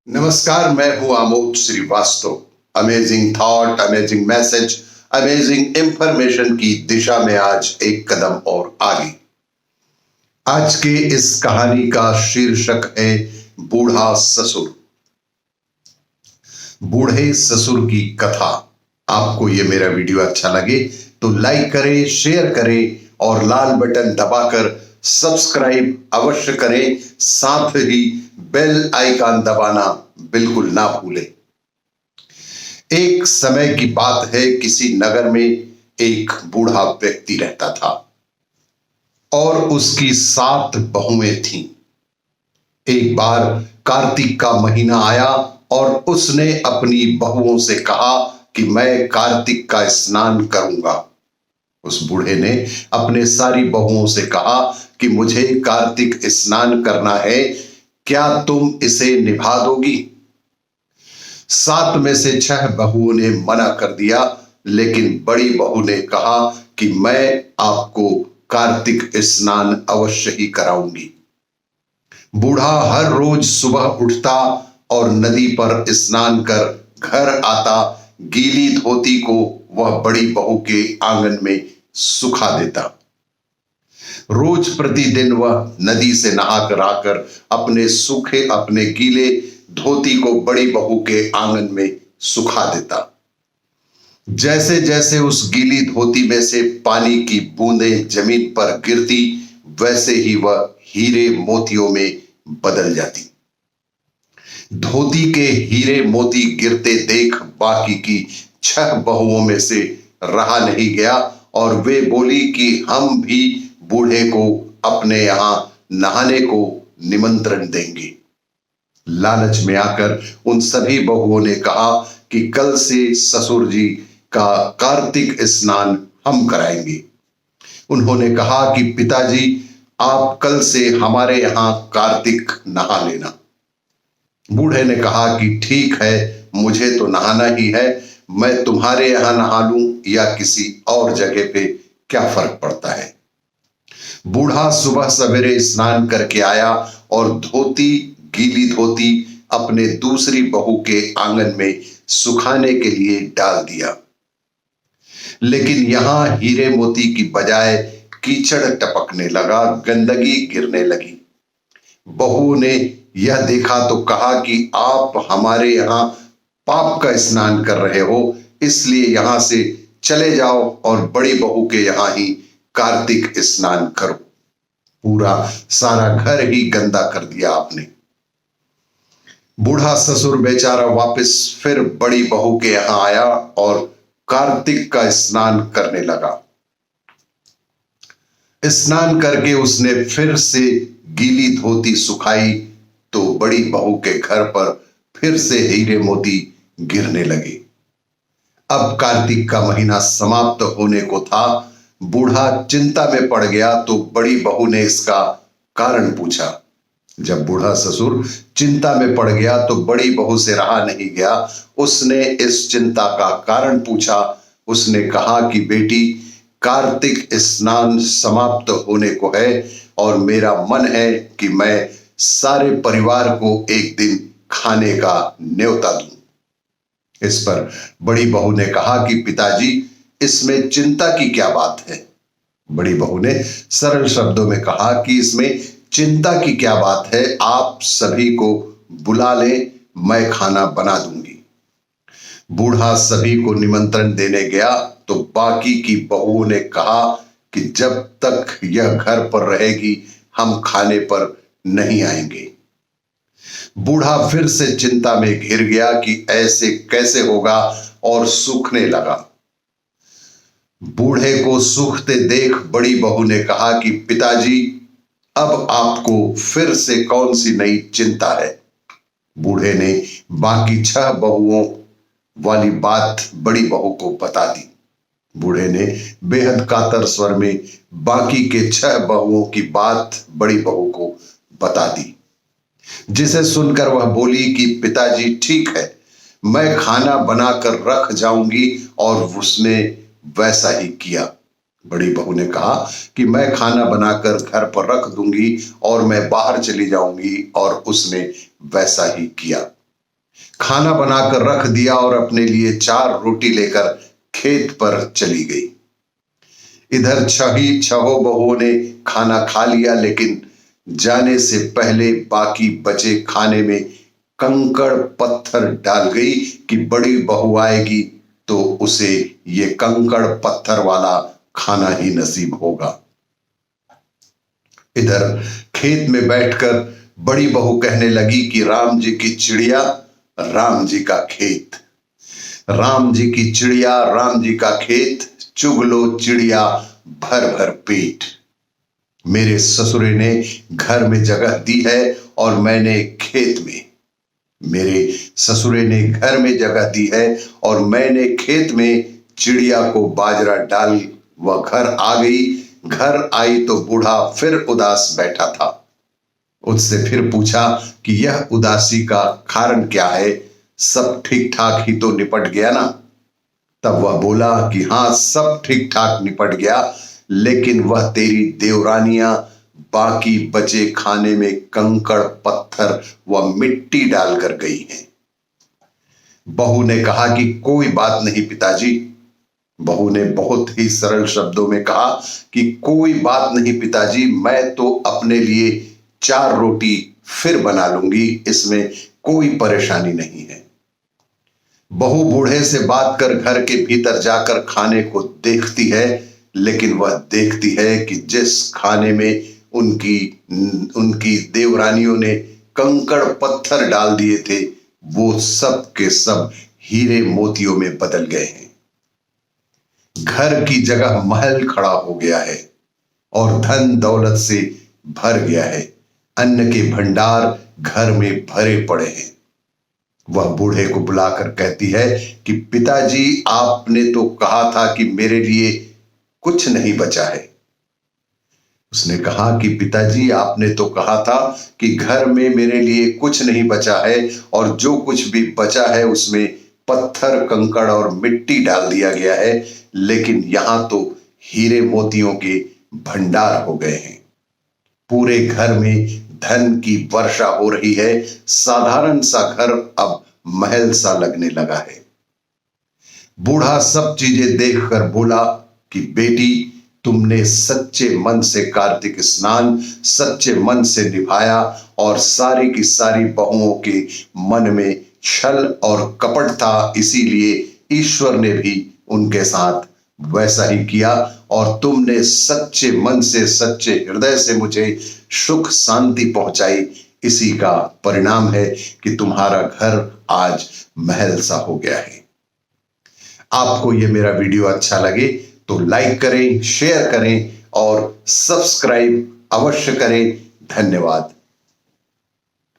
नमस्कार, मैं हूं Amod Shrivastava. Amazing thought, amazing message, amazing information की दिशा में आज एक कदम और आगे। आज के इस कहानी का शीर्षक है बूढ़ा ससुर। बूढ़े ससुर की कथा। आपको ये मेरा वीडियो अच्छा लगे तो लाइक करें, शेयर करें और लाल बटन दबाकर सब्सक्राइब अवश्य करें। साथ ही बेल आइकन दबाना बिल्कुल ना भूलें। एक समय की बात है, किसी नगर में एक बूढ़ा व्यक्ति रहता था और उसकी 7 बहुएं थीं। एक बार कार्तिक का महीना आया और उसने अपनी बहुओं से कहा कि मैं कार्तिक का स्नान करूंगा। उस बूढ़े ने अपने सारी बहुओं से कहा कि मुझे कार्तिक स्नान करना है, क्या तुम इसे निभा दोगी? 7 में से 6 बहुओं ने मना कर दिया, लेकिन बड़ी बहू ने कहा कि मैं आपको कार्तिक स्नान अवश्य ही कराऊंगी। बूढ़ा हर रोज सुबह उठता और नदी पर स्नान कर घर आता। गीली धोती को वह बड़ी बहू के आंगन में सुखा देता। रोज प्रतिदिन वह नदी से नहाकर आकर अपने गीले धोती को बड़ी बहू के आंगन में सुखा देता। जैसे जैसे उस गीली धोती में से पानी की बूंदें जमीन पर गिरती, वैसे ही वह हीरे मोतियों में बदल जाती। धोती के हीरे मोती गिरते देख बाकी की 6 बहुओं में से रहा नहीं गया और वे बोली कि हम भी बूढ़े को अपने यहां नहाने को निमंत्रण देंगे। लालच में आकर उन सभी बहुओं ने कहा कि कल से ससुर जी का कार्तिक स्नान हम कराएंगे। उन्होंने कहा कि पिताजी, आप कल से हमारे यहां कार्तिक नहा लेना। बूढ़े ने कहा कि ठीक है, मुझे तो नहाना ही है, मैं तुम्हारे यहां नहा लूं या किसी और जगह पे, क्या फर्क पड़ता है। बूढ़ा सुबह सवेरे स्नान करके आया और गीली धोती अपने दूसरी बहू के आंगन में सुखाने के लिए डाल दिया। लेकिन यहां हीरे मोती की बजाय कीचड़ टपकने लगा, गंदगी गिरने लगी। बहू ने यह देखा तो कहा कि आप हमारे यहां पाप का स्नान कर रहे हो, इसलिए यहां से चले जाओ और बड़ी बहू के यहां ही कार्तिक स्नान करो। पूरा सारा घर ही गंदा कर दिया आपने। बूढ़ा ससुर बेचारा वापस फिर बड़ी बहू के यहां आया और कार्तिक का स्नान करने लगा। स्नान करके उसने फिर से गीली धोती सुखाई तो बड़ी बहू के घर पर फिर से हीरे मोती गिरने लगे। अब कार्तिक का महीना समाप्त होने को था। बूढ़ा चिंता में पड़ गया तो बड़ी बहू ने इसका कारण पूछा। जब बूढ़ा ससुर चिंता में पड़ गया तो बड़ी बहू से रहा नहीं गया। उसने इस चिंता का कारण पूछा। उसने कहा कि बेटी, कार्तिक स्नान समाप्त होने को है और मेरा मन है कि मैं सारे परिवार को एक दिन खाने का न्योता दूं। इस पर बड़ी बहू ने कहा कि पिताजी, इसमें चिंता की क्या बात है। बड़ी बहू ने सरल शब्दों में कहा कि इसमें चिंता की क्या बात है, आप सभी को बुला लें, मैं खाना बना दूंगी। बूढ़ा सभी को निमंत्रण देने गया तो बाकी की बहुओं ने कहा कि जब तक यह घर पर रहेगी हम खाने पर नहीं आएंगे। बूढ़ा फिर से चिंता में घिर गया कि ऐसे कैसे होगा और सूखने लगा। बूढ़े को सूखते देख बड़ी बहू ने कहा कि पिताजी, अब आपको फिर से कौन सी नई चिंता है। बूढ़े ने बाकी 6 बहुओं वाली बात बड़ी बहू को बता दी। बूढ़े ने बेहद कातर स्वर में बाकी के 6 बहुओं की बात बड़ी बहू को बता दी, जिसे सुनकर वह बोली कि पिताजी ठीक है, मैं खाना बनाकर रख जाऊंगी। और उसने वैसा ही किया। बड़ी बहू ने कहा कि मैं खाना बनाकर घर पर रख दूंगी और मैं बाहर चली जाऊंगी, और उसने वैसा ही किया। खाना बनाकर रख दिया और अपने लिए 4 रोटी लेकर खेत पर चली गई। इधर छहों बहुओं ने खाना खा लिया, लेकिन जाने से पहले बाकी बचे खाने में कंकड़ पत्थर डाल गई कि बड़ी बहू आएगी तो उसे ये कंकड़ पत्थर वाला खाना ही नसीब होगा। इधर खेत में बैठकर बड़ी बहू कहने लगी कि राम जी की चिड़िया, राम जी का खेत, राम जी की चिड़िया, राम जी का खेत, चुग लो चिड़िया भर भर पेट। मेरे ससुरे ने घर में जगह दी है और मैंने खेत में, मेरे ससुरे ने घर में जगह दी है और मैंने खेत में चिड़िया को बाजरा डाल वह घर आ गई। घर आई तो बूढ़ा फिर उदास बैठा था। उससे फिर पूछा कि यह उदासी का कारण क्या है, सब ठीक ठाक ही तो निपट गया ना? तब वह बोला कि हाँ, सब ठीक ठाक निपट गया, लेकिन वह तेरी देवरानियां बाकी बचे खाने में कंकड़ पत्थर व मिट्टी डालकर गई हैं। बहू ने कहा कि कोई बात नहीं पिताजी। बहू ने बहुत ही सरल शब्दों में कहा कि कोई बात नहीं पिताजी, मैं तो अपने लिए 4 रोटी फिर बना लूंगी, इसमें कोई परेशानी नहीं है। बहू बूढ़े से बात कर घर के भीतर जाकर खाने को देखती है, लेकिन वह देखती है कि जिस खाने में उनकी देवरानियों ने कंकड़ पत्थर डाल दिए थे, वो सब के सब हीरे मोतियों में बदल गए हैं। घर की जगह महल खड़ा हो गया है और धन दौलत से भर गया है। अन्न के भंडार घर में भरे पड़े हैं। वह बूढ़े को बुलाकर कहती है कि पिताजी, आपने तो कहा था कि मेरे लिए कुछ नहीं बचा है। उसने कहा कि पिताजी, आपने तो कहा था कि घर में मेरे लिए कुछ नहीं बचा है और जो कुछ भी बचा है उसमें पत्थर, कंकड़ और मिट्टी डाल दिया गया है, लेकिन यहां तो हीरे मोतियों के भंडार हो गए हैं। पूरे घर में धन की वर्षा हो रही है। साधारण सा घर अब महल सा लगने लगा है। बूढ़ा सब चीजें देखकर बोला कि बेटी, तुमने सच्चे मन से कार्तिक स्नान सच्चे मन से निभाया और सारी की सारी बहुओं के मन में छल और कपट था, इसीलिए ईश्वर ने भी उनके साथ वैसा ही किया और तुमने सच्चे मन से, सच्चे हृदय से मुझे सुख शांति पहुंचाई। इसी का परिणाम है कि तुम्हारा घर आज महल सा हो गया है। आपको ये मेरा वीडियो अच्छा लगे तो लाइक करें, शेयर करें और सब्सक्राइब अवश्य करें। धन्यवाद।